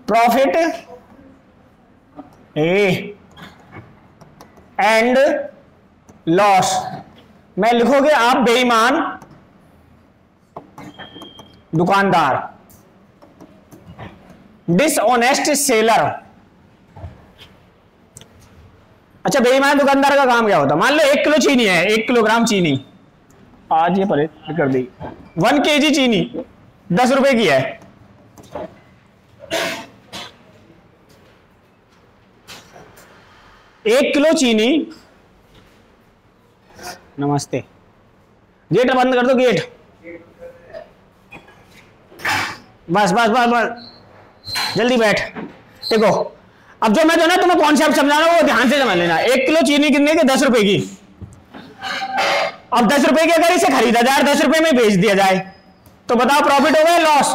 Profit A and loss में लिखोगे आप बेईमान दुकानदार, डिसऑनेस्ट सेलर। अच्छा, बेईमान दुकानदार का काम क्या होता है? मान लो 1 किलो चीनी है, 1 किलोग्राम चीनी, आज ये परेशान कर दी। 1 kg चीनी 10 रुपए की है। एक किलो चीनी, नमस्ते, गेट बंद कर दो, गेट, बस बस बस बस, जल्दी बैठ। देखो अब जो मैं ना तुम्हें कॉन्सेप्ट समझा रहा हूं वो ध्यान से समझ लेना। 1 किलो चीनी कितने की? 10 रुपए की। अब 10 रुपए की अगर इसे खरीदा जाए, 10 रुपए में बेच दिया जाए, तो बताओ प्रॉफिट होगा या लॉस?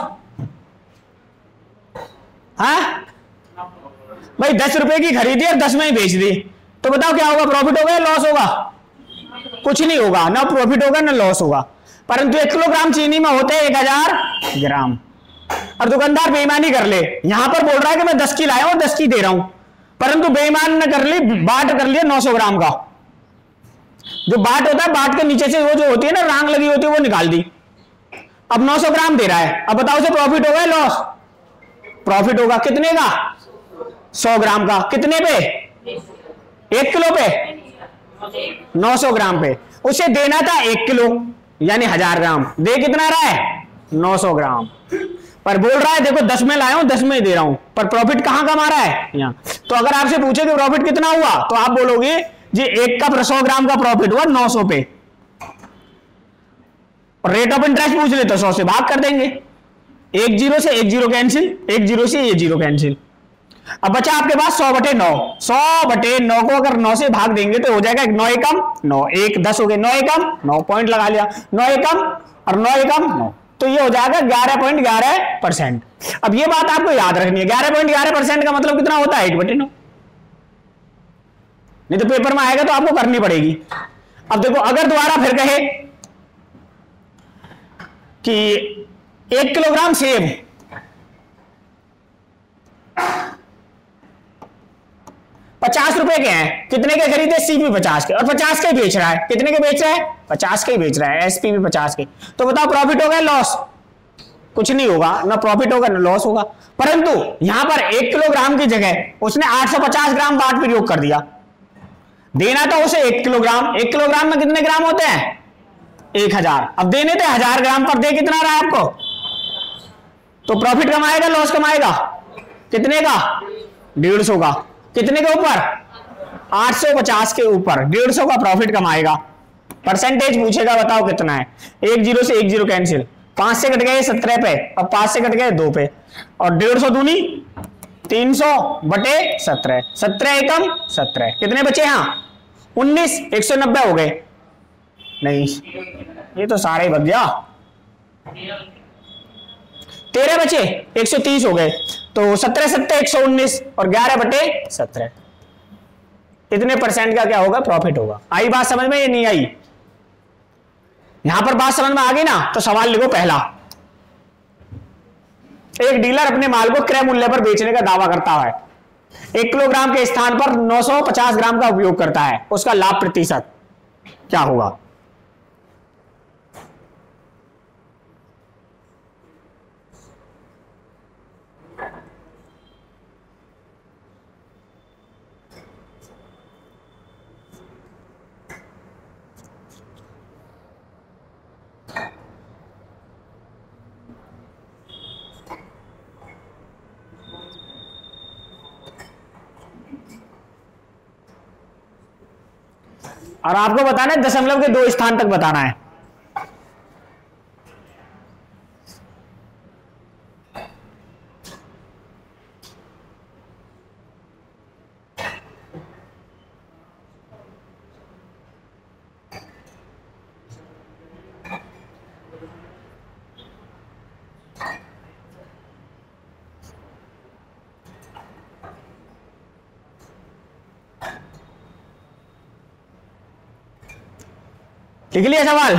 हाँ भाई, 10 रुपए की खरीदी और 10 में ही बेच दी, तो बताओ क्या होगा? प्रॉफिट होगा या लॉस होगा? कुछ नहीं होगा, ना प्रॉफिट होगा ना लॉस होगा। परंतु 1 किलोग्राम चीनी में होते हैं 1000 ग्राम। और दुकानदार बेईमानी कर ले, यहां पर बोल रहा है कि मैं 10 की लाया हूं, 10 की दे रहा हूं, परंतु बेईमान ने कर ली, बाट कर लिया 900 ग्राम का। जो बाट होता है, बाट के नीचे से वो जो होती है ना रांग लगी होती है, वो निकाल दी। अब 900 ग्राम दे रहा है। अब बताओ उसे प्रॉफिट होगा या लॉस? प्रॉफिट होगा। कितने का? 100 ग्राम का। कितने पे? 1 किलो पे, 900 ग्राम पे। उसे देना था 1 किलो यानी 1000 ग्राम, दे कितना रहा है? 900 ग्राम। पर बोल रहा है देखो 10 में लाया हूं, 10 में दे रहा हूं, पर प्रॉफिट कहां कमा रहा है? यहां। तो अगर आपसे पूछे कि प्रॉफिट कितना हुआ, तो आप बोलोगे जी 1 का 100 ग्राम का प्रॉफिट हुआ 900 पे। और रेट ऑफ इंटरेस्ट पूछ ले तो 100 से भाग कर देंगे। 1 जीरो से 1 जीरो कैंसिल, 1 जीरो से ये जीरो कैंसिल। अब बचा आपके पास 100/9। 100/9 को अगर 9 से भाग देंगे तो हो जाएगा 9 एकम 9, 1 10 हो गए, 9 एकम 9, पॉइंट लगा लिया, 9 एकम और 9 एकम 9, तो ये हो जाएगा 11.11%। अब ये बात आपको याद रखनी है, 11.11% का मतलब कितना होता है? 1/9। नहीं तो पेपर में आएगा तो आपको करनी पड़ेगी। अब देखो अगर दोबारा फिर कहे कि 1 किलोग्राम सेब 50 रुपए के हैं, कितने के खरीदे? सीपी 50 के, और 50 के बेच रहा है। कितने के बेच रहा है? 50 के बेच रहा है, एसपी भी 50 के। तो बताओ प्रॉफिट होगा या लॉस? कुछ नहीं होगा, ना प्रॉफिट होगा ना लॉस होगा। परंतु यहां पर 1 किलोग्राम की जगह उसने 850 ग्राम बाट प्रयोग कर दिया। देना था उसे 1 किलोग्राम। 1 किलोग्राम में कितने ग्राम होते हैं? 1000। अब देने थे 1000 ग्राम, पर दे कितना रहा आपको? तो प्रॉफिट कमाएगा लॉस कमाएगा? कितने का? 150 का। कितने के ऊपर? 850 के ऊपर 150 का प्रॉफिट कमाएगा। परसेंटेज पूछेगा, बताओ कितना है? 1 जीरो से 1 जीरो कैंसिल, 5 से कट गए 17 पे, अब 5 से कट गए 2 पे, और 150 दूनी 300/17, 17 एकम 17। कितने बचे? यहाँ 19, 190 हो गए। नहीं, ये तो सारे ही बच गया। 13 बचे, 130 हो गए। तो 17 7 119 और 11/17, इतने परसेंट का क्या होगा? प्रॉफिट होगा। आई बात समझ में? ये नहीं आई? यहां पर बात समझ में आ गई ना? तो सवाल लिखो पहला। एक डीलर अपने माल को क्रय मूल्य पर बेचने का दावा करता है, 1 किलोग्राम के स्थान पर 950 ग्राम का उपयोग करता है, उसका लाभ प्रतिशत क्या होगा? और आपको बताना है दशमलव के 2 स्थान तक बताना है। लिख लिया सवाल?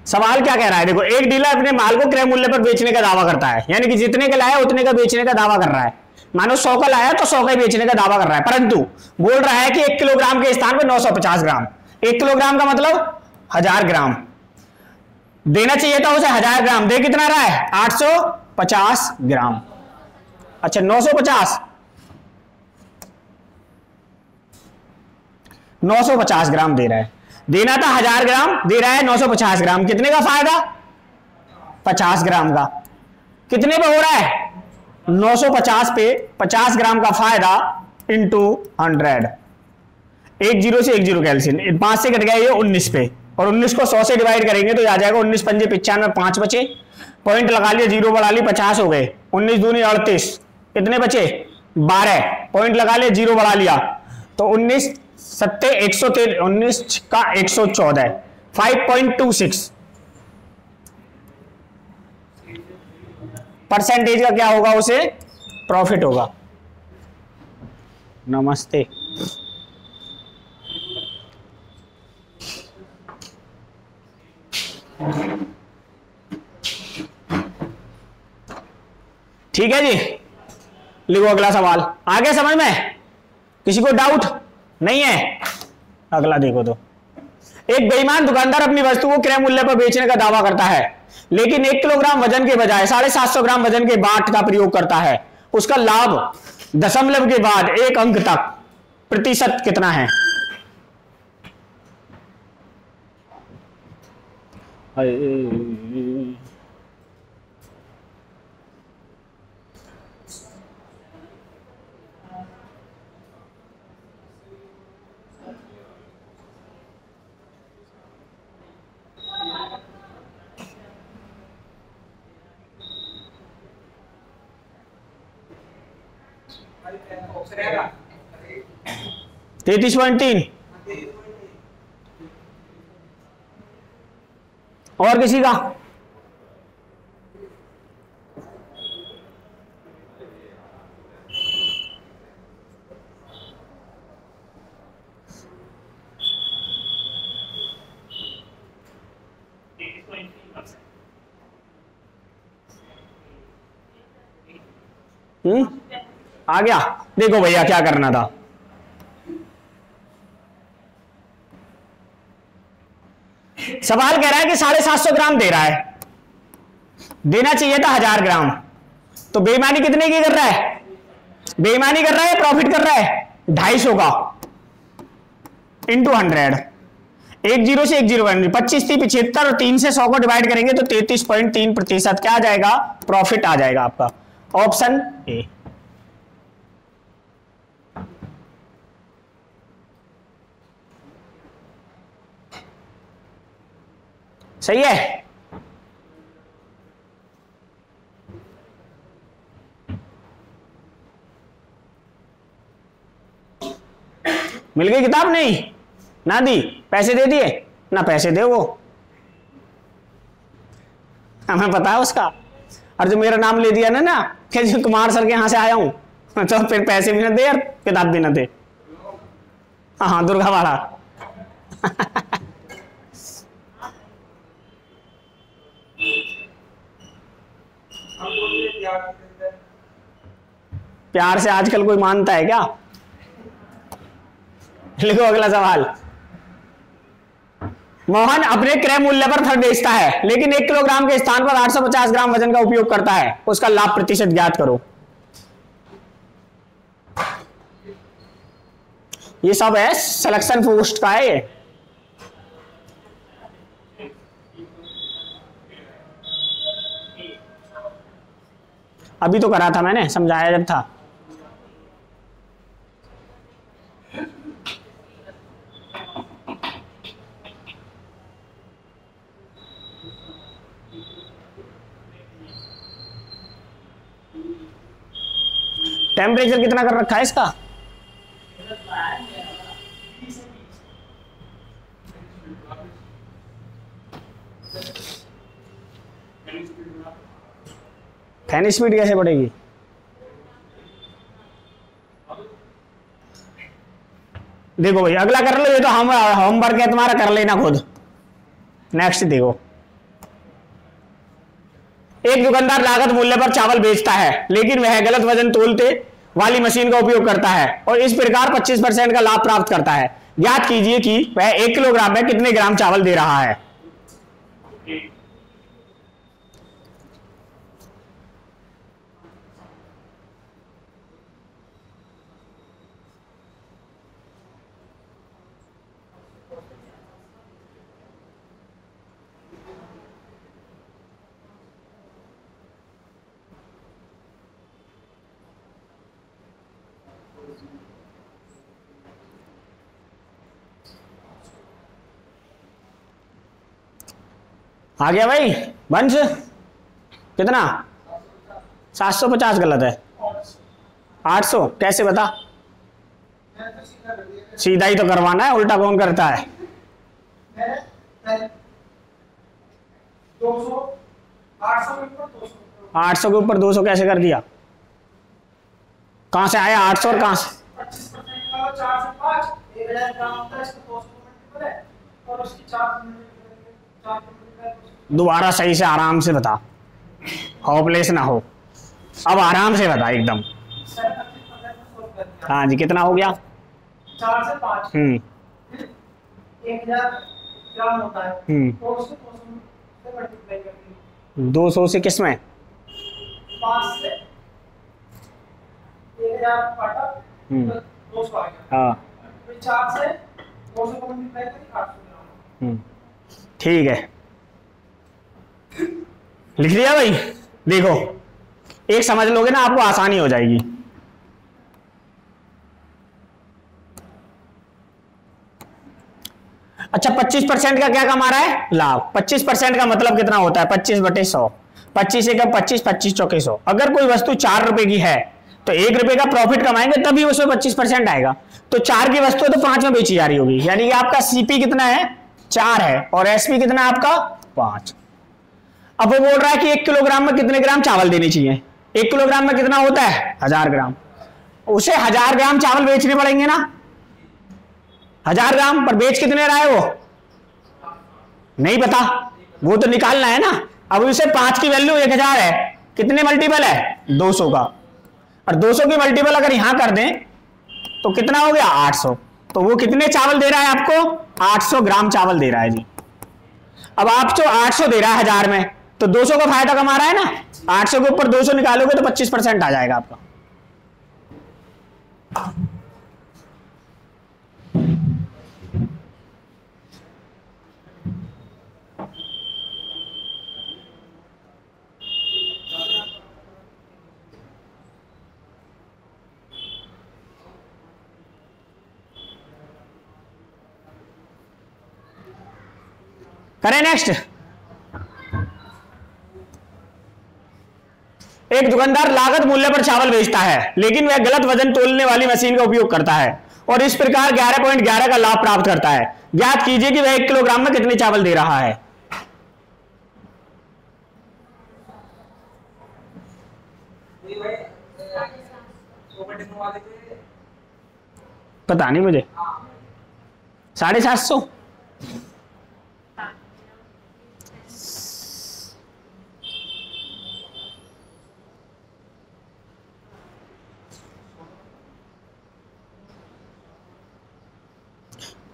सवाल क्या कह रहा है, देखो एक डीलर अपने माल को क्रय मूल्य पर बेचने का दावा करता है, यानी कि जितने का लाया उतने का बेचने का दावा कर रहा है। मानो 100 का लाया तो 100 का बेचने का दावा कर रहा है, परंतु बोल रहा है कि 1 किलोग्राम के स्थान पर 950 ग्राम। 1 किलोग्राम का मतलब 1000 ग्राम देना चाहिए था उसे, 1000 ग्राम दे कितना रहा है, 850 ग्राम। अच्छा 950 ग्राम दे रहा है, देना था 1000 ग्राम, दे रहा है 950 ग्राम। कितने का फायदा, 50 ग्राम का। कितने पे हो रहा है, 950 पे 50 ग्राम का फायदा इंटू 100। 1 0 से 1 0 कैंसिल, 5 से कट गया ये 19 पे, और 19 को 100 से डिवाइड करेंगे तो आ जाएगा 19 पंजे 95, 5 बचे, पॉइंट लगा लिया, 0 बढ़ा ली, 50 हो गए। 19 दूनी 38, कितने बचे 12, पॉइंट लगा लिया, 0 बढ़ा लिया, तो 19 सत्ते 113, 19 का 114, 5.26 परसेंटेज का क्या होगा, उसे प्रॉफिट होगा। नमस्ते। ठीक है जी, लिखो अगला सवाल। आगे समझ में किसी को डाउट नहीं है? अगला देखो तो, एक बेईमान दुकानदार अपनी वस्तु को क्रय मूल्य पर बेचने का दावा करता है, लेकिन 1 किलोग्राम वजन के बजाय 750 ग्राम वजन के बाट का प्रयोग करता है। उसका लाभ दशमलव के बाद 1 अंक तक प्रतिशत कितना है? तैतीस 33.3। और किसी का? आ गया। देखो भैया क्या करना था, सवाल कह रहा है कि 750 ग्राम दे रहा है, देना चाहिए था 1000 ग्राम, तो बेईमानी कितने की कर रहा है, बेईमानी कर रहा है, प्रॉफिट कर रहा है 250 का इंटू 100। 1 0 से 1 0 25 थी 75, और 3 से 100 को डिवाइड करेंगे तो 33.3% क्या आ जाएगा, प्रॉफिट आ जाएगा आपका। Option A. सही है। मिल गई किताब? नहीं ना दी, पैसे दे दिए ना, पैसे दे वो, हमें पता है उसका। और जो मेरा नाम ले दिया ना कि जो कुमार सर के यहां से आया हूं, तो फिर पैसे भी ना दे और किताब भी ना दे। हाँ दुर्गा वाला। प्यार से आजकल कोई मानता है क्या? लिखो अगला सवाल। मोहन अपने क्रय मूल्य पर फल बेचता है, लेकिन 1 किलोग्राम के स्थान पर 850 ग्राम वजन का उपयोग करता है। उसका लाभ प्रतिशत ज्ञात करो। ये सब है सिलेक्शन पोस्ट का है ये। अभी तो करा था मैंने, समझाया जब था। टेम्परेचर कितना कर रखा है इसका? फैन स्पीड कैसे बढ़ेगी? देखो भाई अगला कर लो, ये तो हम होमवर्क है तुम्हारा, कर लेना खुद। नेक्स्ट देखो, एक दुकानदार लागत मूल्य पर चावल बेचता है, लेकिन वह गलत वजन तोलते वाली मशीन का उपयोग करता है और इस प्रकार 25% का लाभ प्राप्त करता है। ज्ञात कीजिए कि वह 1 किलोग्राम में कितने ग्राम चावल दे रहा है। आ गया भाई वंश, कितना? 750 गलत है, 800 कैसे बता? सीधा ही तो करवाना है, उल्टा कौन करता है? 800 के ऊपर 200 कैसे कर दिया? कहां से आया 800 और कहां से? दोबारा सही से आराम से बता, होपलेस ना हो, अब आराम से बता एकदम। हाँ जी, कितना हो गया? 4 से 5 1000 ग्राम होता है, तो उसको 200 से मल्टीप्लाई करके 200 से किस में? 5 से 1000 काटा तो 200 आ गया। हाँ, फिर 4 से 200 को मल्टीप्लाई करके 800 ग्राम। ठीक है, लिख दिया भाई। देखो एक समझ लोगे ना, आपको आसानी हो जाएगी। अच्छा, 25% का क्या कमा रहा है? लाभ। 25% का मतलब कितना होता है? 25/100। 25 एकम 25, 25 चौके 100। अगर कोई वस्तु 4 रुपए की है तो 1 रुपए का प्रॉफिट कमाएंगे तभी उसमें 25% आएगा। तो 4 की वस्तु तो 5 में बेची जा रही होगी, यानी कि आपका सीपी कितना है? 4 है, और एसपी कितना है आपका? 5। अब वो बोल रहा है कि 1 किलोग्राम में कितने ग्राम चावल देने चाहिए? 1 किलोग्राम में कितना होता है? 1000 ग्राम। उसे 1000 ग्राम चावल बेचने पड़ेंगे ना, 1000 ग्राम पर बेच कितने रहा है वो? नहीं पता, वो तो निकालना है ना। अब उसे 5 की वैल्यू 1000 है, कितने मल्टीपल है? 200 का, और 200 की मल्टीपल अगर यहां कर दें तो कितना हो गया? 800। तो वो कितने चावल दे रहा है आपको? 800 ग्राम चावल दे रहा है जी। अब आप जो 800 दे रहा है 1000 में, तो 200 का फायदा कमा रहा है ना। 800 के ऊपर 200 निकालोगे तो 25% आ जाएगा आपका। करें नेक्स्ट। एक दुकानदार लागत मूल्य पर चावल बेचता है, लेकिन वह गलत वजन तोलने वाली मशीन का उपयोग करता है और इस प्रकार 11.11 का लाभ प्राप्त करता है। ज्ञात कीजिए कि वह 1 किलोग्राम में कितने चावल दे रहा है। पता नहीं मुझे, 750।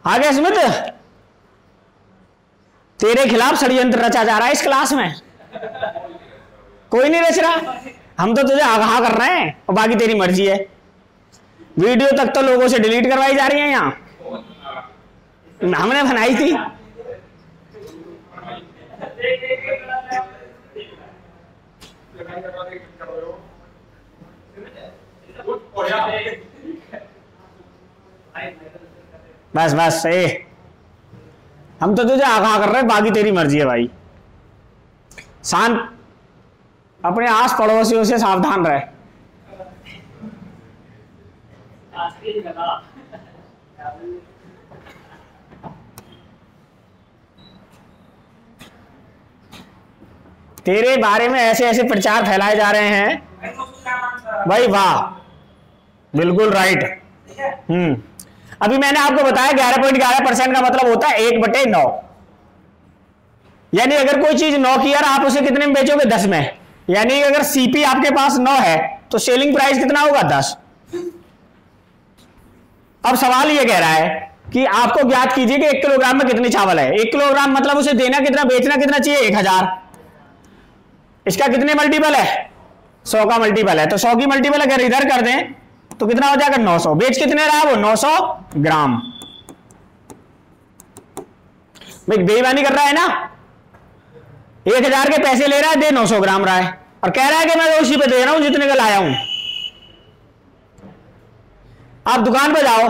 आगे स्मित, तेरे खिलाफ षड्यंत्र रचा जा रहा है इस क्लास में। कोई नहीं रच रहा, हम तो तुझे आगाह कर रहे हैं और बाकी तेरी मर्जी है। वीडियो तक तो लोगों से डिलीट करवाई जा रही है, यहाँ हमने बनाई थी। बस बस ए, हम तो तुझे आगाह कर रहे हैं, बाकी तेरी मर्जी है भाई। शांत, अपने आस पड़ोसियों से सावधान रहे। तेरे बारे में ऐसे ऐसे प्रचार फैलाए जा रहे हैं भाई। वाह, बिल्कुल राइट। अभी मैंने आपको बताया 11.11% का मतलब होता है 1/9। यानी अगर कोई चीज 9 की यार, आप उसे कितने में बेचोगे? 10 में। यानी कि अगर सीपी आपके पास 9 है तो सेलिंग प्राइस कितना होगा 10। अब सवाल ये कह रहा है कि आपको ज्ञात कीजिए कि 1 किलोग्राम में कितनी चावल है। 1 किलोग्राम मतलब उसे देना कितना, बेचना कितना चाहिए 1000। इसका कितने मल्टीपल है 100 का मल्टीपल है, तो 100 की मल्टीपल अगर इधर कर दें तो कितना हो जाएगा 900। बेच कितने रहा है वो 900 ग्राम। भाई बेईमानी कर रहा है ना, 1000 के पैसे ले रहा है, दे 900 ग्राम रहा है और कह रहा है कि मैं उसी पे दे रहा हूं जितने का लाया हूं। आप दुकान पे जाओ,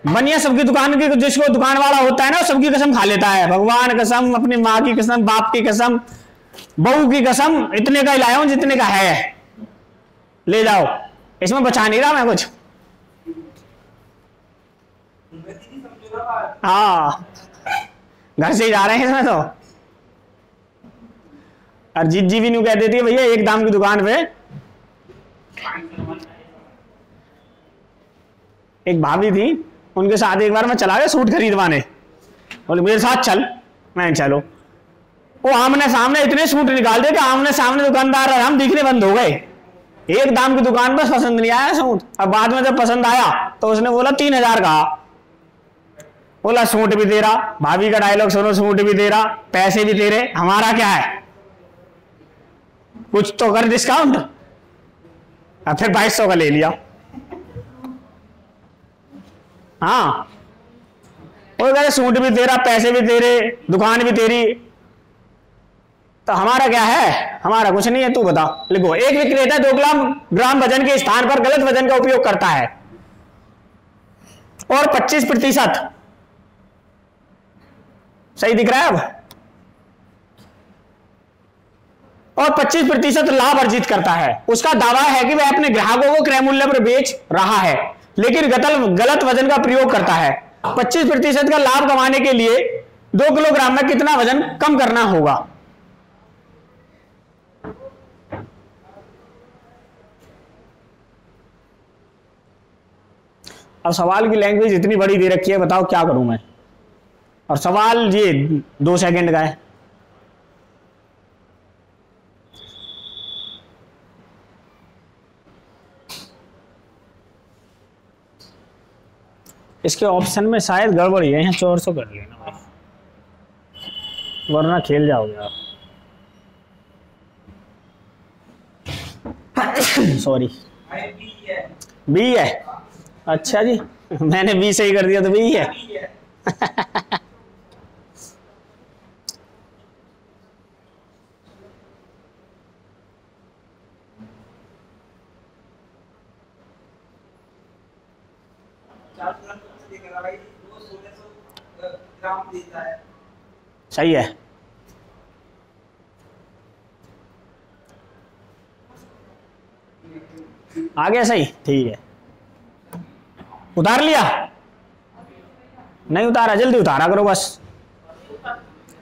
बनिया सबकी दुकान की, जिसको दुकान वाला होता है ना सबकी कसम खा लेता है, भगवान कसम, अपनी माँ की कसम, बाप की कसम, बहू की कसम, इतने का ही लाया हूं जितने का है, ले जाओ। इसमें बचा नहीं रहा मैं कुछ। हाँ घर से ही जा रहे हैं इसमें तो। अरजीत जी भी न्यू कह देती है भैया एक दाम की दुकान पे। एक भाभी थी, उनके साथ एक बार मैं चला गया सूट खरीदवाने, बोले मेरे साथ चल। मैं चलो, वो आमने सामने इतने सूट निकाल दे कि आमने सामने दुकानदार और हम दिखने बंद हो गए। एक दाम की दुकान पर पसंद नहीं आया सूट। अब बाद में जब पसंद आया तो उसने बोला 3000 का। बोला सूट भी दे रहा, भाभी का डायलॉग सुनो, सूट भी दे रहा, पैसे भी दे रहे, हमारा क्या है, कुछ तो कर डिस्काउंट। अब फिर 2200 का ले लिया। हाँ वो कह रहे सूट भी दे रहा, पैसे भी दे रहे, दुकान भी तेरी, तो हमारा क्या है, हमारा कुछ नहीं है, तू बता। लिखो एक विक्रेता 2 ग्राम वजन के स्थान पर गलत वजन का उपयोग करता है और 25% सही दिख रहा है अब, और 25% लाभ अर्जित करता है। उसका दावा है कि वह अपने ग्राहकों को क्रय मूल्य पर बेच रहा है लेकिन गलत वजन का प्रयोग करता है। 25% का लाभ कमाने के लिए 2 किलोग्राम में कितना वजन कम करना होगा। अब सवाल की लैंग्वेज इतनी बड़ी दे रखी है, बताओ क्या करूं मैं। और सवाल ये 2 सेकंड का है। इसके ऑप्शन में शायद गड़बड़ी है, यहाँ 400 कर लेना भाई, वरना खेल जाओगे आप। सॉरी बी है। अच्छा जी, मैंने बी सही कर दिया तो बी है। सही है। आ गया सही, ठीक है। उतार लिया? नहीं उतारा, जल्दी उतारा करो बस।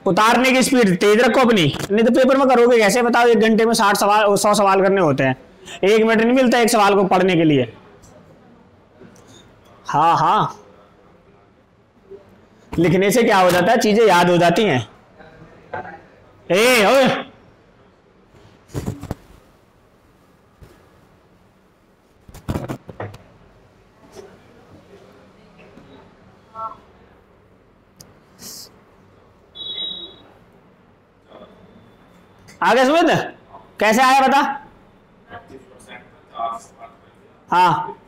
उतारने की स्पीड तेज रखो अपनी, नहीं तो पेपर में करोगे कैसे बताओ। 1 घंटे में 60 सवाल 100 सवाल करने होते हैं, 1 मिनट नहीं मिलता एक सवाल को पढ़ने के लिए। हाँ हाँ, लिखने से क्या हो जाता है, चीजें याद हो जाती हैं। ओए आगे सुमित कैसे आया बता। हाँ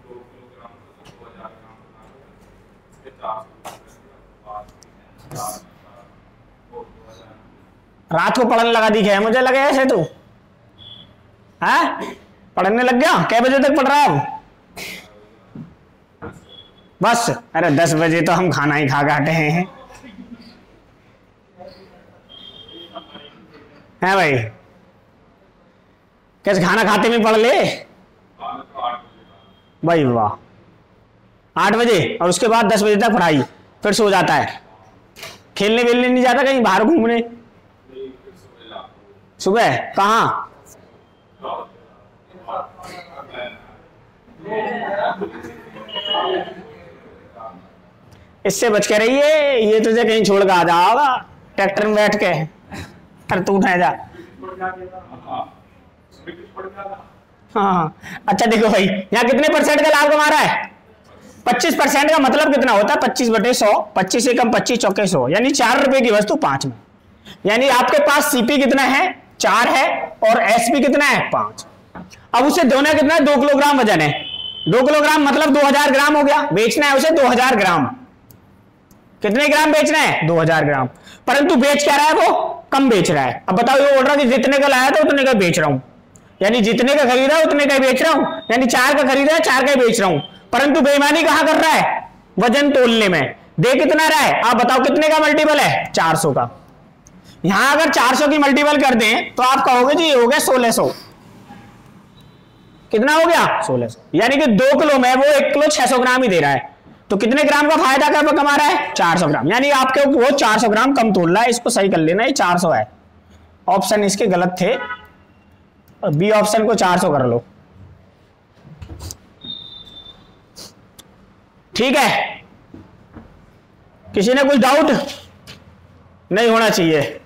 रात को पढ़ने लगा दिखे, मुझे लगे ऐसे तू है पढ़ने लग गया। कै बजे तक पढ़ रहा है अब? बस अरे 10 बजे तो हम खाना ही खा के हटे हैं। है भाई, कैसे खाना खाते में पढ़ ले भाई। वाह, 8 बजे और उसके बाद 10 बजे तक पढ़ाई, फिर सो जाता है। खेलने वेलने नहीं जाता कहीं बाहर घूमने? सुबह कहाँ? इससे बच के रहिए, ये तुझे कहीं छोड़ के आ जाओगा ट्रैक्टर में बैठ के। अरे तू उठाए जा। हाँ अच्छा देखो भाई, यहाँ कितने परसेंट का लाभ कमा रहा है? 25% का मतलब कितना होता है? 25/100, 25 एकम 25 चौके 100, यानी 4 रुपए की वस्तु 5 में। यानी आपके पास सीपी कितना है? 4 है, और एसपी कितना है? 5। अब उसे धोना कितना है? 2 किलोग्राम वजन है। 2 किलोग्राम मतलब 2000 ग्राम हो गया। बेचना है उसे 2000 ग्राम। कितने ग्राम बेचना है? 2000 ग्राम। परंतु बेच क्या रहा है? वो कम बेच रहा है। अब बताओ, ये बोल रहा है कि जितने का लाया था उतने का बेच रहा हूं, यानी जितने का खरीदा उतने का बेच रहा हूं, यानी 4 का खरीदा है 4 का बेच रहा हूं। परंतु बेईमानी कहां कर रहा है? वजन तोलने में। दे कितना रहा है? आप बताओ कितने का मल्टीपल है? 400 का। यहां अगर 400 की मल्टीपल कर दें तो आप कहोगे जी ये हो गया 1600। कितना हो गया? 1600। यानी कि 2 किलो में वो 1 किलो 600 ग्राम ही दे रहा है। तो कितने ग्राम का फायदा कमा रहा है? 400 ग्राम। यानी आपके वो 400 ग्राम कम तोल रहा है। इसको सही कर लेना, ये 400 है। ऑप्शन इसके गलत थे, बी ऑप्शन को 400 कर लो। ठीक है, किसी ने कुछ डाउट? नहीं होना चाहिए,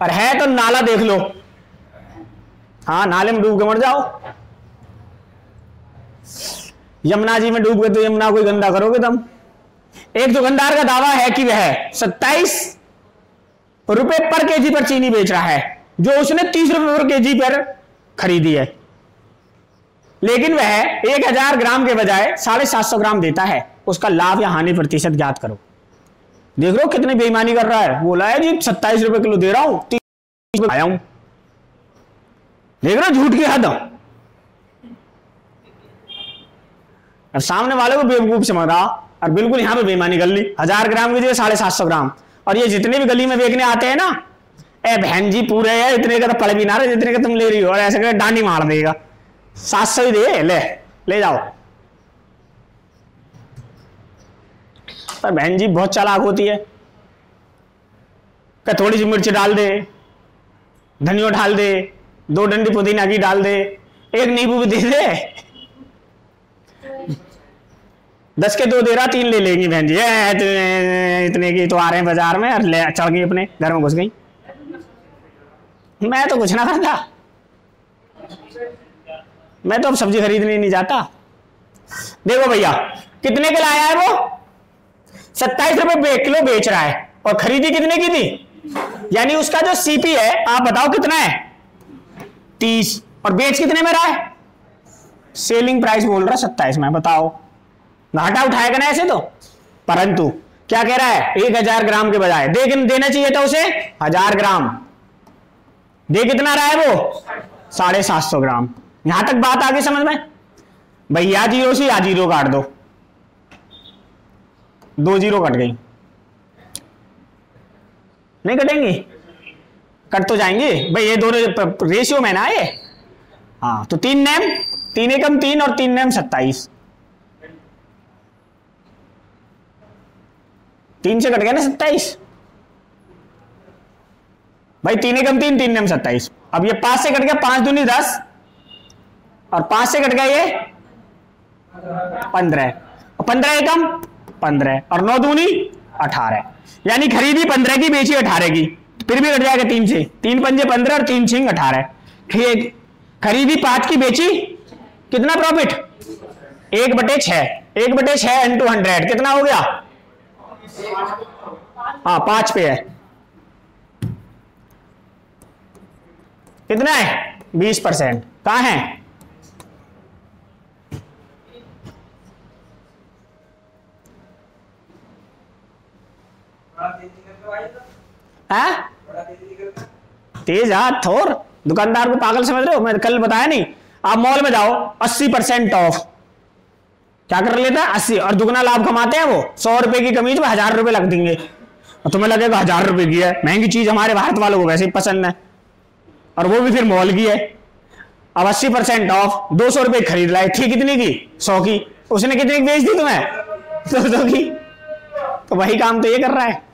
और है तो नाला देख लो। हाँ, नाले में डूब के मर जाओ। यमुना जी में डूब गए तो यमुना को गंदा करोगे तुम। एक दुकानदार का दावा है कि वह 27 रुपए पर केजी पर चीनी बेच रहा है, जो उसने 30 रुपए पर केजी पर खरीदी है, लेकिन वह 1000 ग्राम के बजाय 750 ग्राम देता है। उसका लाभ या हानि प्रतिशत ज्ञात करो। देख लो कितनी बेईमानी कर रहा है। बोला है जी 27 रुपए किलो दे रहा हूं, 30 रुपए आया हूं। देख रहे हो झूठ की हद। अब सामने वाले को बेवकूफ समझ रहा और बिल्कुल यहां पे बेईमानी कर ली। 1000 ग्राम की जगह 750 ग्राम। और ये जितने भी गली में बेचने आते हैं ना, ए बहन जी पूरे है इतने का तो पड़ भी ना रहे जितने का तुम ले रही हो, और ऐसे करके डांडी मार देगा। 700 ही दे, ले जाओ। पर बहन जी बहुत चालाक होती है, थोड़ी सी मिर्च डाल दे, धनिया डाल दे, 2 डंडी पुदीना की डाल दे, 1 नींबू भी दे दे। 10 के 2 दे रहा, 3 ले लेंगी बहन जी। इतने की तो आ रहे हैं बाजार में, और ले चढ़ गई अपने घर में घुस गई। मैं तो कुछ ना करता, मैं तो अब सब्जी खरीदने नहीं जाता। देखो भैया कितने के लाया है वो? 27 रुपए किलो बेच रहा है, और खरीदी कितने की थी? यानी उसका जो सीपी है आप बताओ कितना है? 30। और बेच कितने में रहा है? सेलिंग प्राइस बोल रहा 27 में। बताओ घाटा उठाएगा ना ऐसे तो। परंतु क्या कह रहा है? 1000 ग्राम के बजाय देना चाहिए था उसे 1000 ग्राम। दे कितना रहा है वो? 750 ग्राम। यहां तक बात आगे समझ में? भैया जीरो से या जीरो काट दो, 2 जीरो कट गई। नहीं कटेंगी? कट तो जाएंगे भाई, ये दोनों रेशियो में ना ये। हाँ तो 3 नेम, 3 एकम 3 और 3 नेम 27। 3 से कट गया ना 27 भाई। 3 एकम 3, 3 नेम 27। अब ये 5 से कट गया, 5 दूनी 10, और 5 से कट गया ये 15, और 15 एकम 15, और 9 दूनी 18। यानी खरीदी 15 की, बेची 18 की, फिर भी कट जाएगा 3 से। 3 पंजे 15 और 3 छिंग 18। खरीदी 5 की, बेची कितना प्रॉफिट? 1/6। 1/6 इंटू 100 कितना हो गया? हाँ 5 पे है। कितना है? 20%। कहां है? तेज हाथ थोर। दुकानदार को पागल समझ रहे हो? मैं कल बताया नहीं, आप मॉल में जाओ 80% ऑफ, क्या कर लेता है? 80, और दुगना लाभ कमाते हैं वो। 100 रुपए की कमीज में 1000 रुपए लग देंगे, और तुम्हें लगेगा 1000 रुपए की है। महंगी चीज हमारे भारत वालों को वैसे ही पसंद है, और वो भी फिर मॉल की है। अब 80% ऑफ, 200 रुपए खरीद लाए, थी कितनी की? 100 की। उसने कितनी बेच दी तुम्हें? 200 की। तो वही काम तो ये कर रहा है।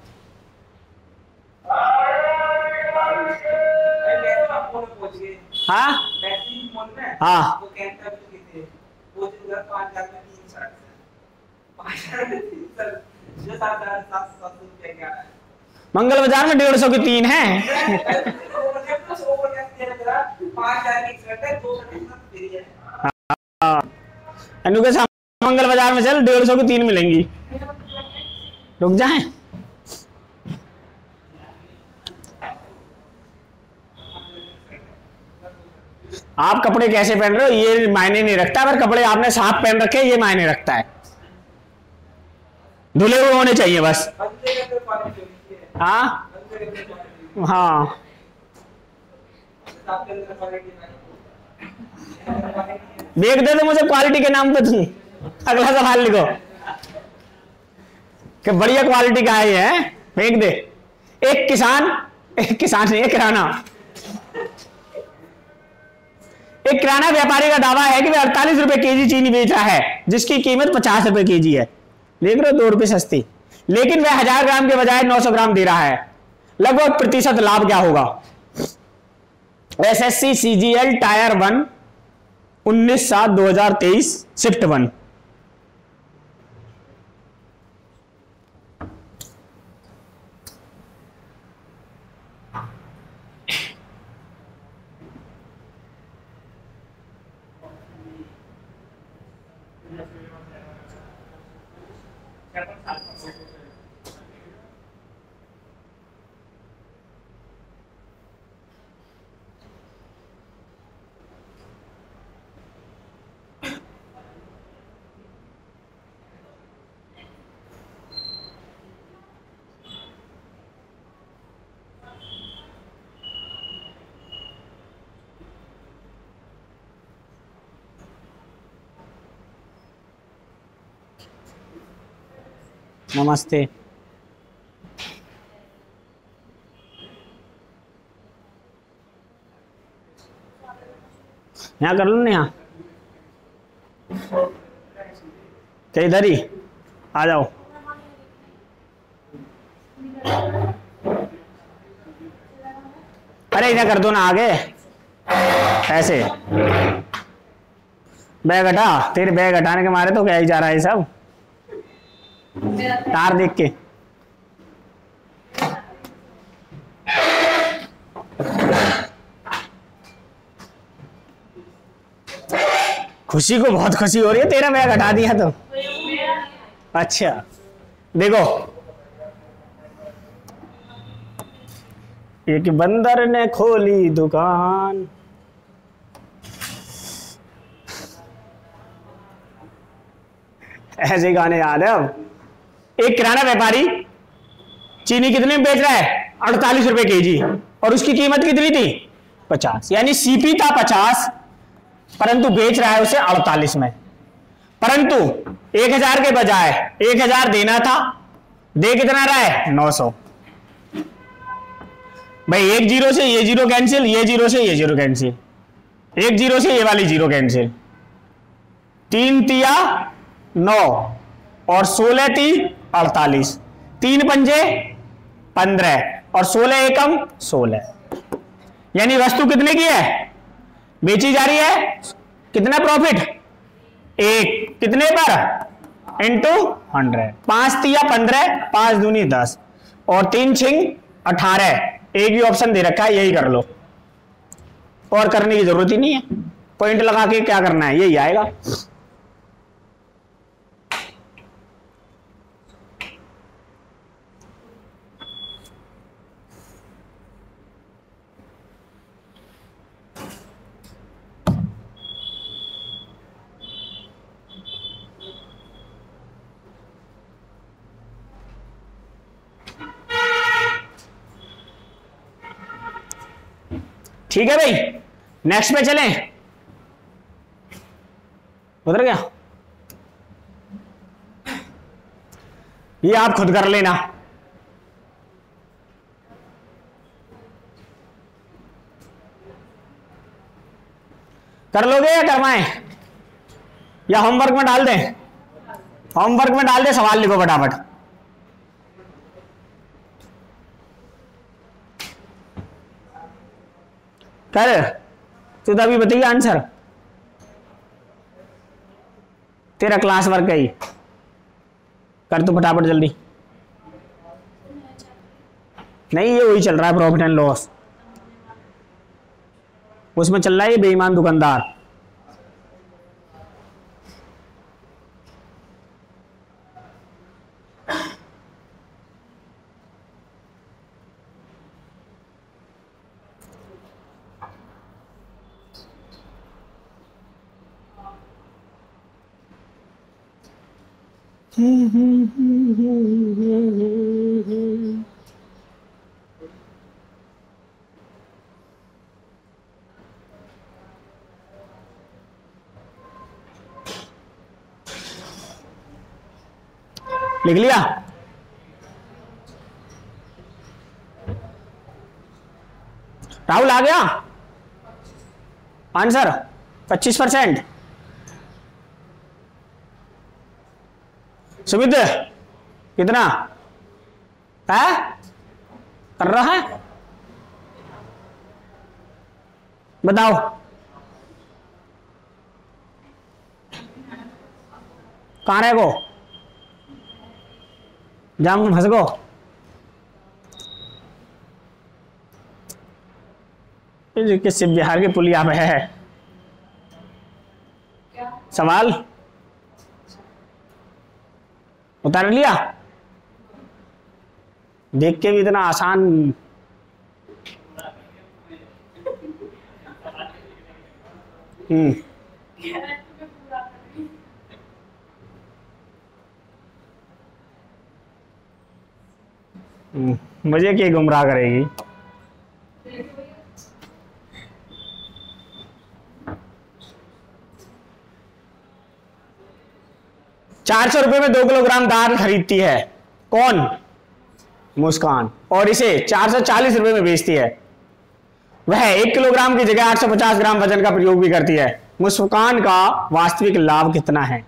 हाँ हाँ मंगल बाजार में 150 की 3 है। अनु के सामने मंगल बाजार में चल, 150 की 3 मिलेंगी। रुक जाए, आप कपड़े कैसे पहन रहे हो ये मायने नहीं रखता, अगर कपड़े आपने साफ पहन रखे ये मायने रखता है, धुले हुए होने चाहिए बस। हाँ हाँ, देख दे तो मुझे क्वालिटी के नाम पे तुम अगला सवाल लिखो कि बढ़िया क्वालिटी का है ये, फेंक दे। एक किसान नहीं, एक किराना व्यापारी का दावा है कि वह 48 रुपए केजी चीनी बेच रहा है जिसकी कीमत 50 रुपए केजी है। देख रहे हो, 2 रुपए सस्ती, लेकिन वह 1000 ग्राम के बजाय 900 ग्राम दे रहा है, लगभग प्रतिशत लाभ क्या होगा? SSC CGL tyre 1 19/7/2023 shift 1। नमस्ते। यहाँ कर लो ना, यहाँ क्या इधर ही आ जाओ। अरे इधर कर दो ना आगे, ऐसे बैग हटा, तेरे बैग हटाने के मारे तो क्या ही जा रहा है सब तार देख के। खुशी को बहुत खुशी हो रही है, तेरा बैग हटा दिया तो। अच्छा देखो, एक बंदर ने खोली दुकान, ऐसे गाने याद है। अब एक किराना व्यापारी चीनी कितने में बेच रहा है? 48 रुपए केजी, और उसकी कीमत कितनी थी? 50, यानी सीपी था 50, परंतु बेच रहा है उसे 48 में। परंतु 1000 के बजाय 1000 देना था, दे कितना रहा है? 900। भाई एक जीरो से ये जीरो कैंसिल, ये जीरो से ये जीरो कैंसिल, एक जीरो से ये वाली जीरो कैंसिल, 3 तिया 9 और 16 ती 48, 3 पंजे 15 और 16 एकम 16, यानी वस्तु कितने की है? बेची जा रही है। कितना प्रॉफिट? 1 कितने पर? इंटू 100। 5 तिया 15, 5 दूनी 10 और 3 छिंग 18। एक ही ऑप्शन दे रखा है, यही कर लो, और करने की जरूरत ही नहीं है। पॉइंट लगा के क्या करना है, यही आएगा। ठीक है भाई, नेक्स्ट पे चलें। उधर गया, ये आप खुद कर लेना। कर लोगे या करवाएं, या होमवर्क में डाल दें? होमवर्क में डाल दे, सवाल लिखो फटाफट। कर तू तो अभी बताइए आंसर, तेरा क्लास वर्क है ही, कर तू फटाफट जल्दी। नहीं ये वही चल रहा है, प्रॉफिट एंड लॉस, उसमें चल रहा है ये बेईमान दुकानदार। लिख लिया? राहुल आ गया आंसर? 25%। सुमित कितना है कर रहा है बताओ? कहां रहे गो? जाम फंस गो? किस बिहार के पुलिया में है सवाल? उतार लिया? देख के भी इतना आसान। मुझे क्या गुमराह करेगी? 400 रुपए में 2 किलोग्राम दाल खरीदती है कौन? मुस्कान। और इसे 440 रुपए में बेचती है। वह 1 किलोग्राम की जगह 850 ग्राम वजन का प्रयोग भी करती है। मुस्कान का वास्तविक लाभ कितना है?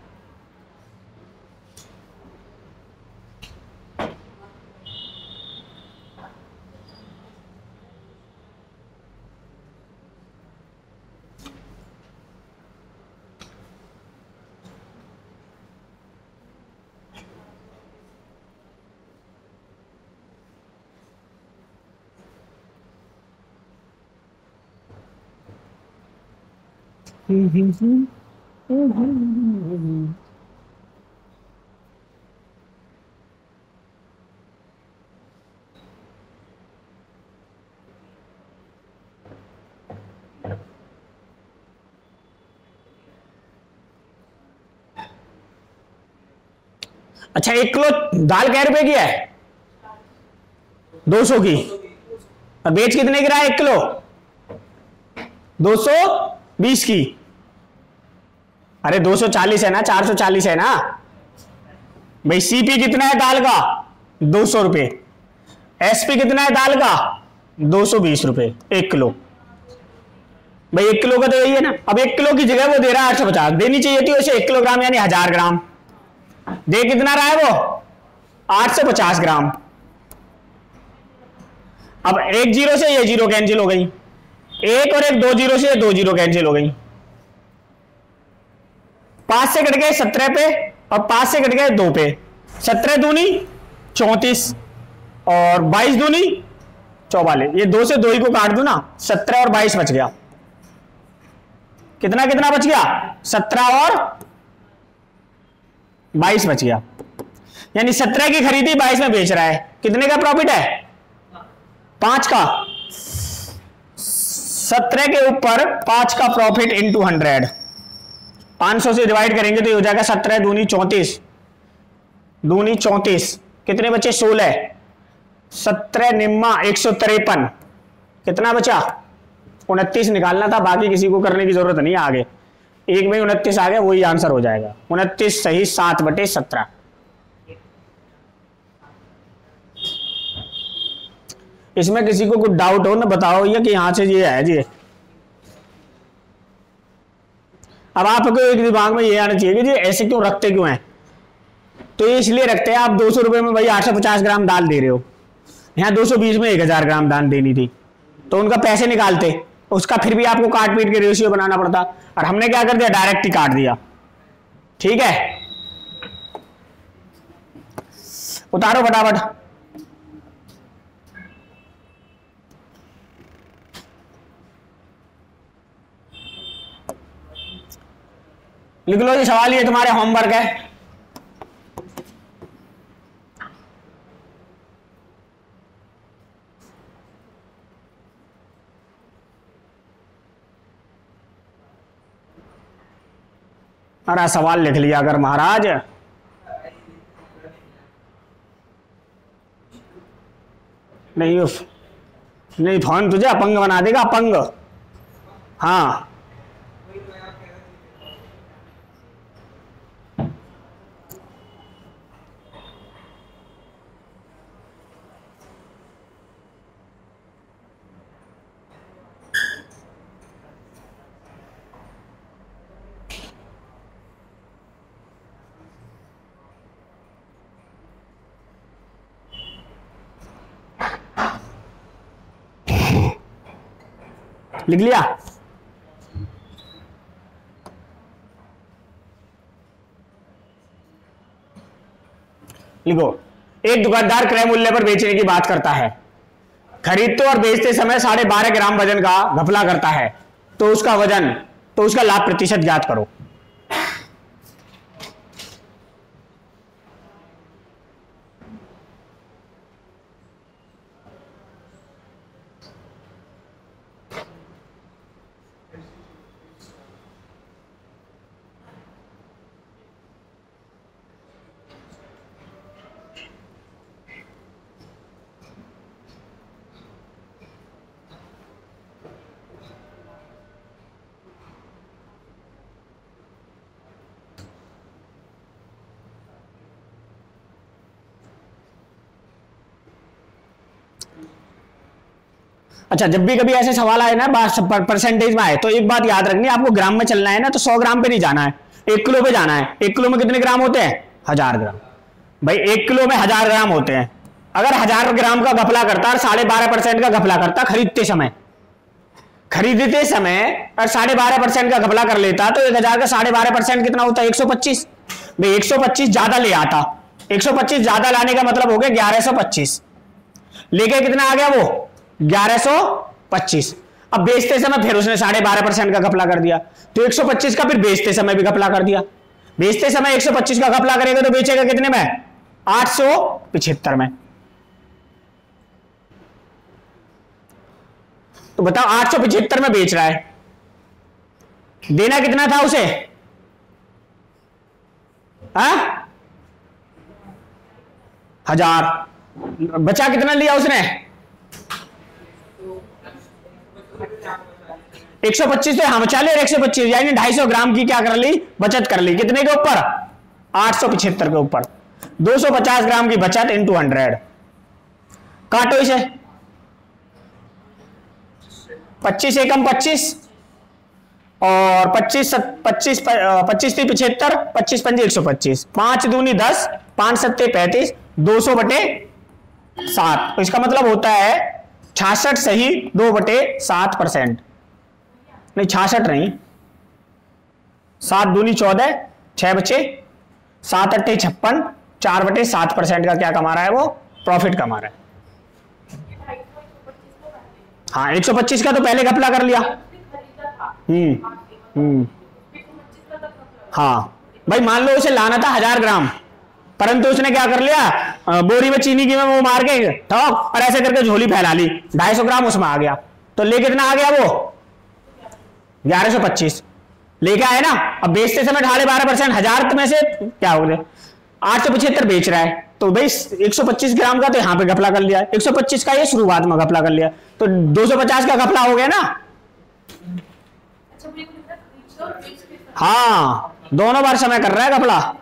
अच्छा 1 किलो दाल कै रुपए की है? 200 की। और बेच कितने की रहा है 1 किलो? 220 की। अरे 240 है ना, 440 है ना भाई। सीपी कितना है दाल का? 200 रुपए। एसपी कितना है दाल का? 220 रुपए 1 किलो। भाई 1 किलो का तो यही है ना। अब 1 किलो की जगह वो दे रहा है 850। देनी चाहिए थी उसे 1 किलोग्राम यानी 1000 ग्राम। दे कितना रहा है वो? 850 ग्राम। अब एक जीरो से ये जीरो कैंसिल हो गई, एक और एक 2 जीरो से ये 2 जीरो कैंसिल हो गई। 5 से कट गए 17 पे और 5 से कट गए 2 पे। 17 दूनी 34 और 22 दूनी 44। ये 2 से 2 ही को काट दो ना, 17 और 22 बच गया। कितना कितना बच गया? 17 और 22 बच गया। यानी 17 की खरीदी 22 में बेच रहा है। कितने का प्रॉफिट है? 5 का। 17 के ऊपर 5 का प्रॉफिट इंटू 100। 500 से डिवाइड करेंगे तो ये हो जाएगा 17 दूनी 34 दूनी 34। कितने बचे? 16। 17 निम्मा 153। कितना बचा? 29 निकालना था। बाकी किसी को करने की जरूरत नहीं है आगे। एक में 29 आ गया, वही आंसर हो जाएगा। 29 सही 7/17। इसमें किसी को कुछ डाउट हो ना बताओ ये कि यहां से ये है जी। अब आपको एक दिमाग में ये आना चाहिए कि जी ऐसे क्यों रखते क्यों हैं? तो ये इसलिए रखते हैं, आप 200 रुपए में भाई 850 ग्राम दाल दे रहे हो, यहाँ 220 में 1000 ग्राम दाल देनी थी, तो उनका पैसे निकालते, उसका फिर भी आपको काट पीट के रेशियो बनाना पड़ता। और हमने क्या कर दिया? डायरेक्ट ही काट दिया। ठीक है, उतारो फटाफट। लिख लो जी सवाल, ये तुम्हारे होमवर्क है। अरे सवाल लिख लिया अगर महाराज। नहीं उफ, नहीं धौन तुझे अपंग बना देगा, अपंग। हाँ लिख लिया। लिखो, एक दुकानदार क्रय मूल्य पर बेचने की बात करता है, खरीदते और बेचते समय 12.5 ग्राम वजन का घपला करता है, तो उसका लाभ प्रतिशत ज्ञात करो। अच्छा, जब भी कभी ऐसे सवाल आए ना परसेंटेज में आए, तो एक बात याद रखनी है, आपको ग्राम में चलना है ना, तो 100 ग्राम पे नहीं जाना है, 1 किलो पे जाना है। 1 किलो में कितने ग्राम होते हैं? 1000 ग्राम। भाई 1 किलो में 1000 ग्राम होते हैं। अगर 1000 ग्राम का घपला करता और 12.5% का घपला करता खरीदते समय और 12.5% का घपला कर लेता, तो 1000 का 12.5% कितना होता है? 125। भाई 125 ज्यादा ले आता, 125 ज्यादा लाने का मतलब हो गया 1125। लेके कितना आ गया वो? 1125। अब बेचते समय फिर उसने 12.5% का घपला कर दिया, तो 125 का फिर बेचते समय भी घपला कर दिया। बेचते समय 125 का घपला करेगा तो बेचेगा कितने में? 875 में। तो बताओ 875 में बेच रहा है, देना कितना था उसे? हाँ 1000। बचा कितना लिया उसने? 125। तो हम चाले 125 यानी 250 ग्राम की क्या कर ली? बचत कर ली। कितने के ऊपर? 875 के ऊपर। 250 ग्राम की बचत इंटू 100। काटो इसे, 25 एकम 25 और 25 25 25 थी 75, 25 पंजी 125, 5 दूनी 10, 5 सत्ते 35, 200/7। तो इसका मतलब होता है 66 सही 2/7%। नहीं 66 नहीं, 7 दूनी 14, 6 बचे, 7 अट्ठे 56, 4/7% का क्या कमा रहा है वो? प्रॉफिट कमा रहा है। हाँ 125 का तो पहले घपला कर लिया। हाँ भाई मान लो उसे लाना था 1000 ग्राम, परंतु उसने क्या कर लिया? बोरी में चीनी की में वो मार के ठोक और ऐसे करके झोली फैला ली, 250 ग्राम उसमें आ गया। तो ले कितना आ गया वो? 1125 लेके आए ना। अब बेचते समय 12.5%, 1000 में से क्या हो गया? 875 बेच रहा है, तो भाई 125 ग्राम का तो यहां पे घपला कर लिया, 125 का ये शुरुआत में घपला कर लिया, तो 250 का घपला हो गया ना। हाँ दोनों बार समय कर रहा है घपला।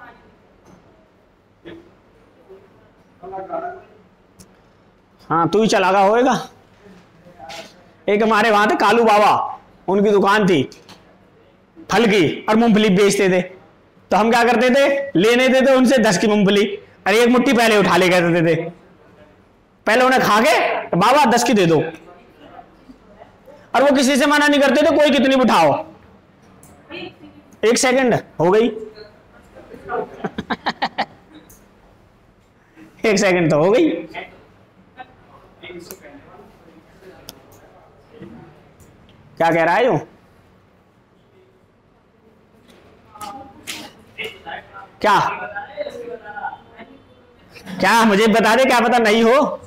हाँ तू ही चलागा होएगा। एक हमारे वहां थे कालू बाबा, उनकी दुकान थी फल की और मूंगफली बेचते थे। तो हम क्या करते थे? लेने देते उनसे 10 की मूंगफली, अरे एक मुट्ठी पहले उठा ले कहते थे, पहले उन्हें खा के तो बाबा 10 की दे दो, और वो किसी से मना नहीं करते थे, कोई कितनी भी उठाओ। 1 सेकंड हो गई। 1 सेकंड तो हो गई। क्या कह रहा है यूं? क्या क्या मुझे बता दे, क्या पता नहीं हो।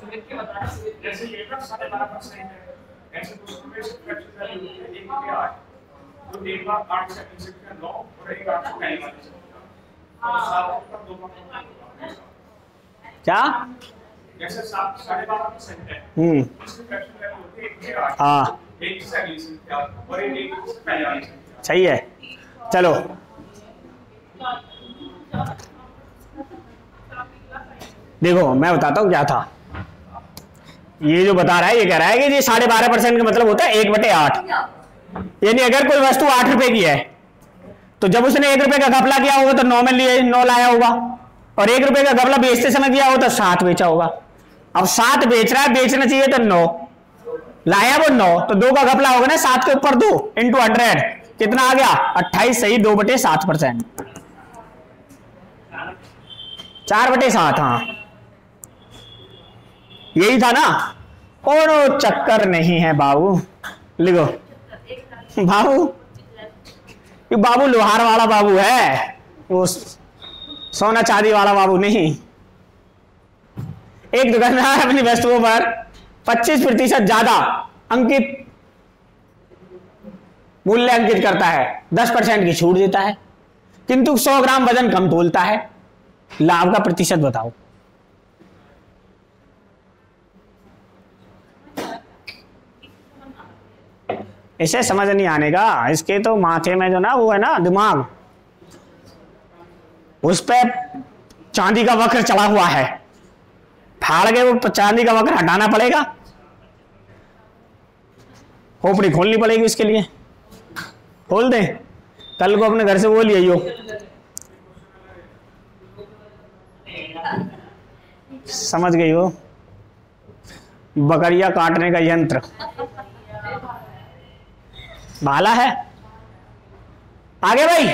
क्या जैसे 12.5% है, इसमें फ्रैक्शन वैल्यू होती है 1 से 8, हाँ एक से अगली संख्या और एक से पहले वाली संख्या। सही है। चलो देखो मैं बताता हूँ क्या था। ये जो बता रहा है ये कह रहा है कि ये 12.5% का मतलब होता है 1/8। यानी अगर कोई वस्तु 8 रुपए की है तो जब उसने 1 रुपए का घपला किया होगा तो 9 में लिए 9 लाया होगा, और 1 रुपए का घपला बेचते समय किया होगा तो 7 बेचा होगा। अब 7 बेच रहा है, बेचना चाहिए तो 9 लाया, वो 9 तो 2 का घपला होगा ना, 7 के ऊपर 2 इंटू 100 कितना आ गया 28 सही 2/7%, 4/7। हाँ यही था ना। और चक्कर नहीं है बाबू, लिखो बाबू, ये बाबू लोहार वाला बाबू है, वो सोना चांदी वाला बाबू नहीं। एक दुकानदार अपनी वस्तुओं पर 25% ज्यादा अंकित मूल्य अंकित करता है, 10% की छूट देता है, किंतु 100 ग्राम वजन कम तोलता है। लाभ का प्रतिशत बताओ। इसे समझ नहीं आने का, इसके तो माथे में जो ना वो है ना दिमाग, उस पे चांदी का वक्र चढ़ा हुआ है, फाड़ के वो चांदी का वक्र हटाना पड़ेगा, खोपड़ी खोलनी पड़ेगी उसके लिए। खोल दे, कल को अपने घर से वो ले आइयो, समझ गई हो, बकरिया काटने का यंत्र भाला है। आगे भाई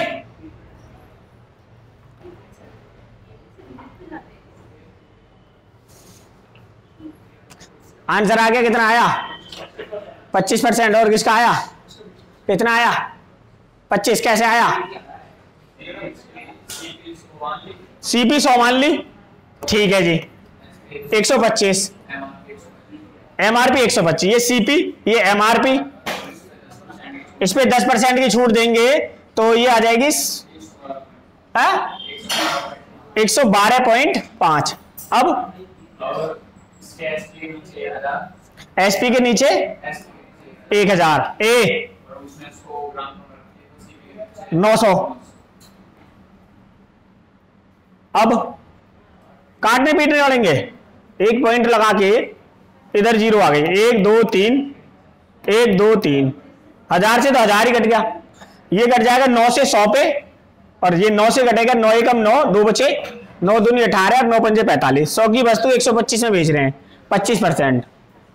आंसर आ गया, कितना आया 25%। और किसका आया, कितना आया 25, कैसे आया सीपी 100 मान ली, ठीक है जी 125, एमआरपी 125, ये सीपी ये एमआरपी, इस पे 10% की छूट देंगे तो ये आ जाएगी 112.5। अब एसपी के नीचे 1000 ए 900। अब काटने पीटने वालेंगे, एक पॉइंट लगा के इधर 0 आ गई, 1 2 3 1 2 3, 1000 से तो 1000 ही कट गया, ये कट जाएगा 9 से 100 पे, और ये 9 से कटेगा 9 एकम 9, 2 बचे 9 दूनी 18 और 9 पंजे 45। 100 की वस्तु 125 में बेच रहे हैं, 25%।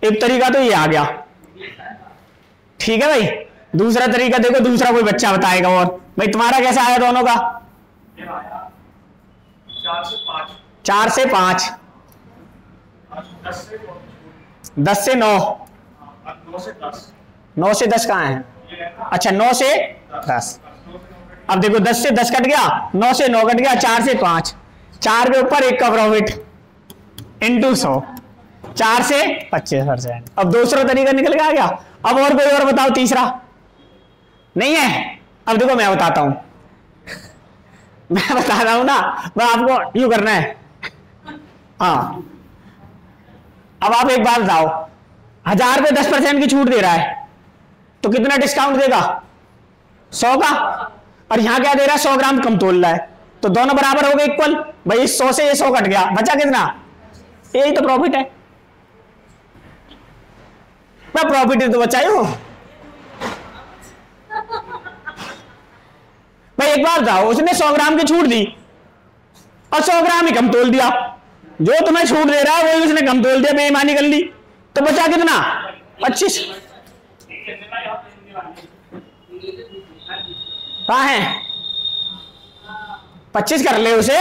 एक तरीका तो ये आ गया, ठीक है भाई। दूसरा तरीका देखो, दूसरा कोई बच्चा बताएगा। और भाई तुम्हारा कैसा आया दोनों का? 4 से 5, 10 से 9, 9 से 10 कहाँ है? अच्छा 9 से 10। अब देखो 10 से 10 कट गया, 9 से 9 कट गया, 4 से 5, 4 के ऊपर 1 का प्रॉफिट इंटू 100, 4 से 25%। अब दूसरा तरीका निकल के आ गया। अब और कोई और बताओ, तीसरा नहीं है? अब देखो मैं बताता हूं, मैं बता रहा हूं ना, मैं आपको यूं करना है। हाँ अब आप एक बात बताओ, 1000 पे 10% की छूट दे रहा है तो कितना डिस्काउंट देगा? 100 का। और यहां क्या दे रहा है? 100 ग्राम कम तोल रहा है, तो दोनों बराबर हो गए इक्वल। भाई 100 से ये 100 कट गया, बचा कितना? यही तो प्रॉफिट है। मैं प्रॉफिट तो बचा हूं भाई। एक बार बताओ, उसने 100 ग्राम की छूट दी और 100 ग्राम ही कम तोल दिया, जो तुम्हें छूट दे रहा है वही उसने कम तोल दिया, बेईमानी कर ली, तो बचा कितना? 25। कहाँ है? 25 कर ले उसे।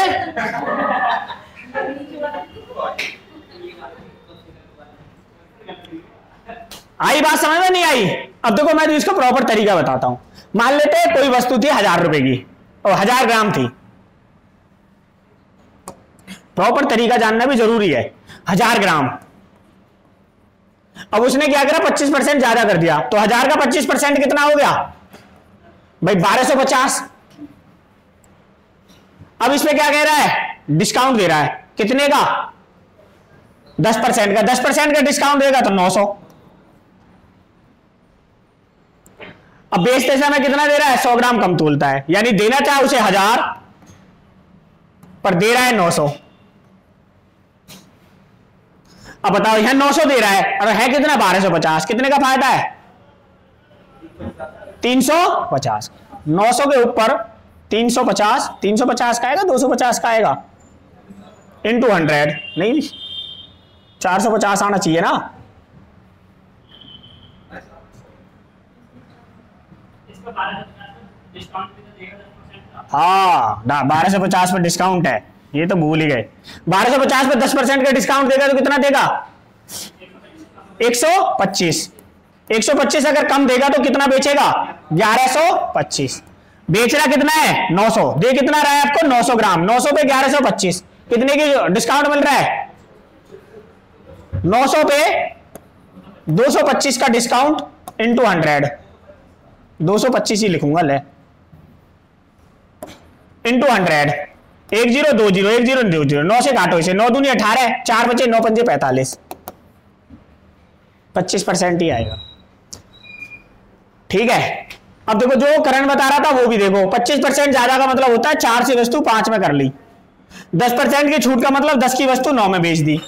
आई बात समझ में? नहीं आई? अब देखो मैं तो इसका प्रॉपर तरीका बताता हूं। मान लेते हैं कोई वस्तु थी 1000 रुपए की और 1000 ग्राम थी। प्रॉपर तरीका जानना भी जरूरी है। 1000 ग्राम, अब उसने क्या करा? 25% ज्यादा कर दिया, तो 1000 का 25% कितना हो गया भाई? 1250। अब इसमें क्या कह रहा है? डिस्काउंट दे रहा है, कितने का? 10% का, 10% का डिस्काउंट देगा तो 900। अब बेचते समय कितना दे रहा है, 100 ग्राम कम तोलता है, यानी देना चाहे उसे 1000 पर दे रहा है 900। अब बताओ यहां 900 दे रहा है और है कितना 1250, कितने का फायदा है 350। 900 के ऊपर 350, 350 का आएगा 250 का आएगा इंटू 100, नहीं 450 आना चाहिए ना। हाँ 1250 पर डिस्काउंट है, ये तो भूल ही गए। 1250 पर 10% का डिस्काउंट देगा तो कितना देगा 125। 125 अगर कम देगा तो कितना बेचेगा 1125। बेच रहा कितना है 900, दे कितना रहा है आपको 900 ग्राम, 900 पे 1125, कितने की डिस्काउंट मिल रहा है 900 पे 225 का डिस्काउंट इंटू 100, 225 ही लिखूंगा ले इंटू 100, 1020 1020, 9 से काटो इसे, 9 दूनी 18, 4 बचे 9 पंजे 45, 25% ही आएगा। ठीक है, अब देखो जो करण बता रहा था वो भी देखो, 25% ज्यादा का मतलब होता है 4 से वस्तु 5 में कर ली, 10% की छूट का मतलब 10 की वस्तु 9 में बेच दी,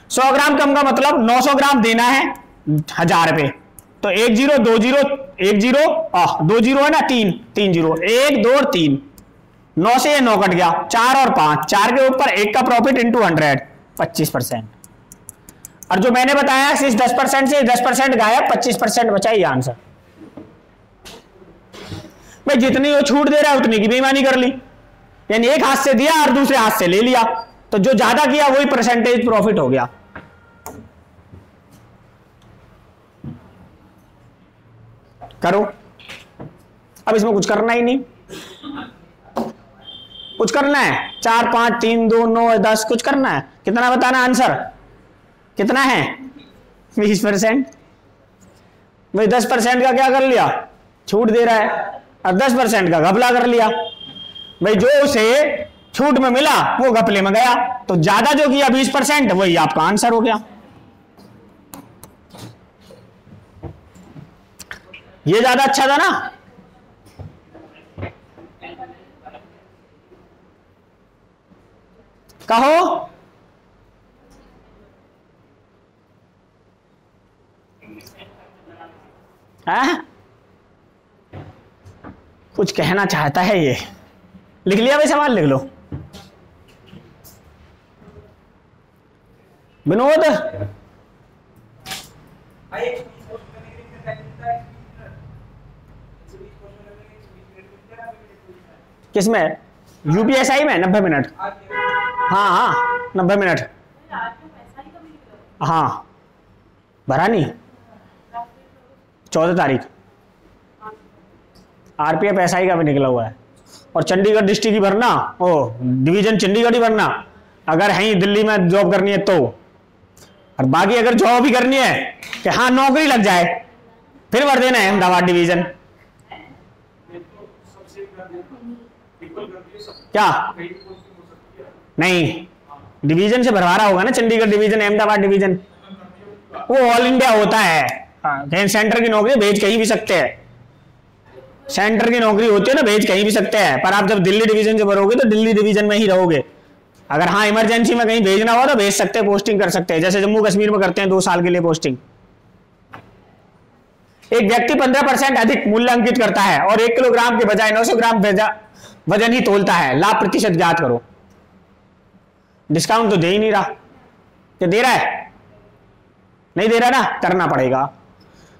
100 ग्राम कम का मतलब 900 ग्राम देना है 1000 पे, तो 1020 2 जीरो है ना, 3 जीरो, 1 2 और 3, 9 से ये 9 कट गया, 4 और 5, 4 के ऊपर 1 का प्रॉफिट इंटू 100, 25%। और जो मैंने बताया सिर्फ 10% से 10% गायब, 25% बचा, ये आंसर। भाई जितनी वो छूट दे रहा है उतनी की बेईमानी कर ली, यानी एक हाथ से दिया और दूसरे हाथ से ले लिया, तो जो ज्यादा किया वही परसेंटेज प्रॉफिट हो गया। करो, अब इसमें कुछ करना ही नहीं, कुछ करना है 4 5 3 2 9 10 कुछ करना है, कितना बताना आंसर कितना है 20%। भाई 10% का क्या कर लिया, छूट दे रहा है, और 10% का घपला कर लिया। भाई जो उसे छूट में मिला वो घपले में गया, तो ज्यादा जो किया 20% वही आपका आंसर हो गया। ये ज्यादा अच्छा था ना। कहो कुछ कहना चाहता है ये, लिख लिया भाई सवाल, लिख लो। विनोद किसमें, यूपीएसआई में 90 मिनट, हाँ हाँ 90 मिनट, हाँ भरा नहीं 14 तारीख आरपीएफ एसआई का भी निकला हुआ है, और चंडीगढ़ डिस्ट्रिक्ट ही भरना, ओ डिवीजन चंडीगढ़ ही भरना अगर है दिल्ली में जॉब करनी है तो, और बाकी अगर जॉब ही करनी है कि हाँ नौकरी लग जाए फिर भर देना है अहमदाबाद डिवीजन। क्या नहीं, डिवीजन से भरवा रहा होगा ना, चंडीगढ़ डिवीजन अहमदाबाद डिवीजन, वो ऑल इंडिया होता है। कहीं सेंटर की नौकरी भेज कहीं भी सकते हैं, सेंटर की नौकरी होती है ना भेज कहीं भी सकते हैं, पर आप जब दिल्ली डिवीजन से भरोगे तो दिल्ली डिवीजन में ही रहोगे। अगर हाँ इमरजेंसी में कहीं भेजना हो तो भेज सकते हैं, पोस्टिंग कर सकते हैं, जैसे जम्मू कश्मीर में करते हैं 2 साल के लिए पोस्टिंग। एक व्यक्ति 15% अधिक मूल्य अंकित करता है और 1 किलोग्राम के बजाय 900 ग्राम वजन ही तोलता है, लाभ प्रतिशत ज्ञात करो। डिस्काउंट तो दे ही नहीं रहा, क्या दे रहा है, नहीं दे रहा ना, करना पड़ेगा,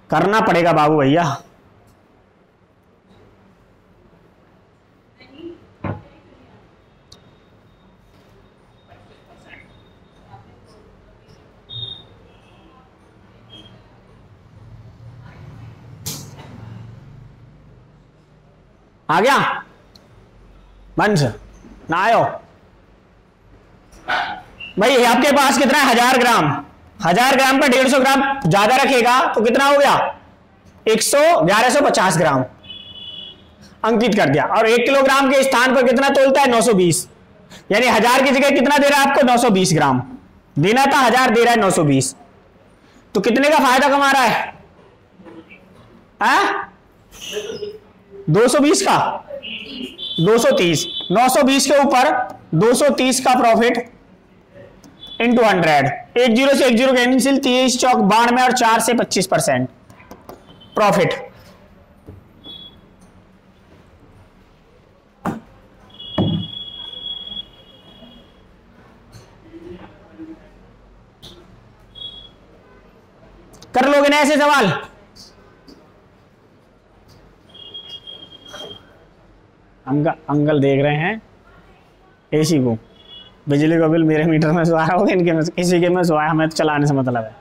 करना पड़ेगा बाबू भैया। आ गया बंस ना आयो भाई, आपके पास कितना है 1000 ग्राम, 1000 ग्राम पर 150 ग्राम ज्यादा रखेगा तो कितना हो गया 1150 ग्राम अंकित कर दिया, और 1 किलोग्राम के स्थान पर कितना तोलता है 920, यानी 1000 की जगह कितना दे रहा है आपको 920 ग्राम। देना था 1000, दे रहा है 920, तो कितने का फायदा कमा रहा है? 220 का 230, 920 के ऊपर 230 का प्रॉफिट इंटू 100, 10 से 10 कैंसिल, 30 चौक 92 और 4 से 25% प्रॉफिट। कर लोगे ना ऐसे सवाल? अंकल देख रहे हैं एसी को, बिजली का बिल मेरे मीटर में सो आया होगा, इनके में किसी के में सो आया, हमें तो चलाने से मतलब है।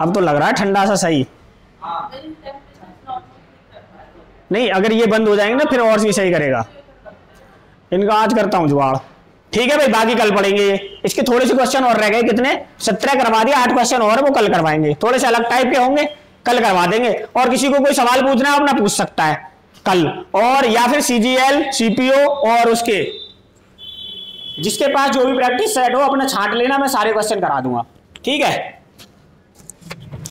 अब तो लग रहा है ठंडा सा सही। नहीं, अगर ये बंद हो जाएंगे ना फिर और भी सही करेगा। इनका आज करता हूं जुगाड़। ठीक है भाई, बाकी कल पढ़ेंगे। इसके थोड़े से क्वेश्चन और रह गए, कितने 17 करवा दिया, 8 क्वेश्चन और वो कल करवाएंगे, थोड़े से अलग टाइप के होंगे, कल करवा देंगे। और किसी को कोई सवाल पूछना है अपना पूछ सकता है कल, और या फिर CGL CPO और उसके जिसके पास जो भी प्रैक्टिस सेट हो अपना छांट लेना, मैं सारे क्वेश्चन करा दूंगा। ठीक है।